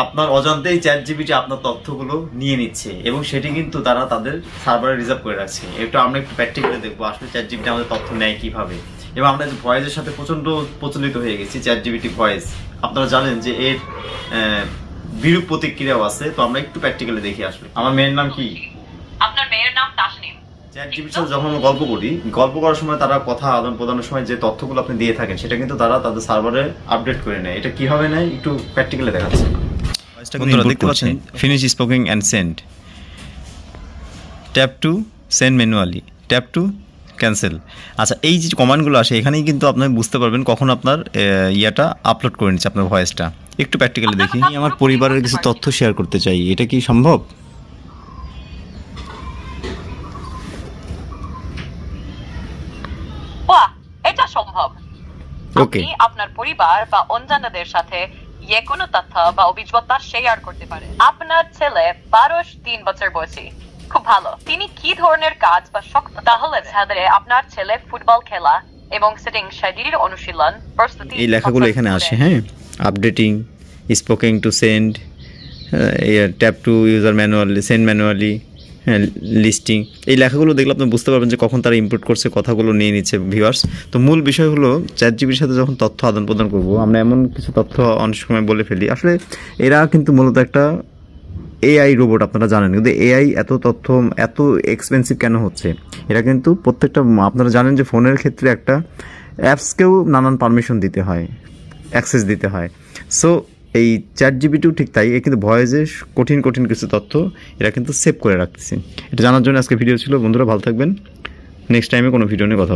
আপনার অজান্তেই chat GPT আপনার তথ্যগুলো নিয়ে নিচ্ছে এবং সেটি কিন্তু তারা তাদের সার্ভারে রিজার্ভ করে রাখছে। এটা আমরা একটু প্র্যাকটিক্যালি দেখবো আসলে চ্যাট জিপিটি আমাদের তথ্য নেয় কিভাবে। এবং আমরা যে ভয়েসের সাথে প্রচন্ড প্রচলিত হয়ে গেছি চ্যাট জিপিটি ভয়েস, আপনারা জানেন যে এর বিরূপ প্রতিক্রিয়াও আছে। তো আমরা একটু প্র্যাকটিক্যালি দেখি আসলে। আমার মেয়ের নাম কি? আপনার মেয়ের নাম তাসনিম। চ্যাট জিপিটির সাথে যখন আমরা গল্প করি, গল্প করার সময় তারা কথা আদান প্রদানের সময় যে তথ্যগুলো আপনি দিয়ে থাকেন সেটা কিন্তু তারা তাদের সার্ভারে আপডেট করে নেয়। এটা কিভাবে নেয় একটু প্র্যাকটিক্যালি দেখাচ্ছে। দেখতে পাচ্ছেন finish স্পোকিং and send, tap to send manually, tap two cancel. আচ্ছা, এই যে কমান্ডগুলো আসে এখানেই কিন্তু আপনি বুঝতে পারবেন কখন আপনার ইয়াটা আপলোড করে নিচ্ছে আপনার ভয়েসটা। একটু প্র্যাকটিক্যালি দেখি। আমি আমার পরিবারের কিছু তথ্য শেয়ার করতে চাই, এটা কি সম্ভব? বাহ, এটা সম্ভব। ওকে, আপনি আপনার পরিবার বা অন্যান্যদের সাথে যে কোনো তথ্য বা অভিজ্ঞতা শেয়ার করতে পারেন। আপনার ছেলে 3 বছর বয়সী, খুব ভালো। তিনি কি ধরনের কাজ বা শখ? তাহলে আপনার ছেলে ফুটবল খেলা এবং সিটিং শারীরিক অনুশীলন প্রস্তুতি, এই লেখাগুলো এখানে আসে। হ্যাঁ, updating, স্পোকিং to send, tap two user manually, send manually, হ্যাঁ, লিস্টিং। এই লেখাগুলো দেখলে আপনি বুঝতে পারবেন যে কখন তারা ইনপুট করছে, কথাগুলো নিয়ে নিচ্ছে ভিউয়ার্স। তো মূল বিষয় হলো চ্যাট জিপিটির সাথে যখন তথ্য আদান প্রদান করবো, আমরা এমন কিছু তথ্য অনেক সময় বলে ফেলি। আসলে এরা কিন্তু মূলত একটা এআই রোবট, আপনারা জানেন। কিন্তু এআই এত তথ্য এত এক্সপেন্সিভ কেন হচ্ছে? এরা কিন্তু প্রত্যেকটা, আপনারা জানেন যে ফোনের ক্ষেত্রে একটা অ্যাপসকেও নানান পারমিশন দিতে হয়, অ্যাক্সেস দিতে হয়। সো এই চ্যাট জিপিটিও ঠিক তাই, এ কিন্তু ভয়েসে কঠিন কঠিন কিছু তথ্য এরা কিন্তু সেভ করে রাখতেছে। এটা জানার জন্য আজকে ভিডিও ছিল। বন্ধুরা ভালো থাকবেন, নেক্সট টাইমে কোনো ভিডিও নিয়ে কথা হবে।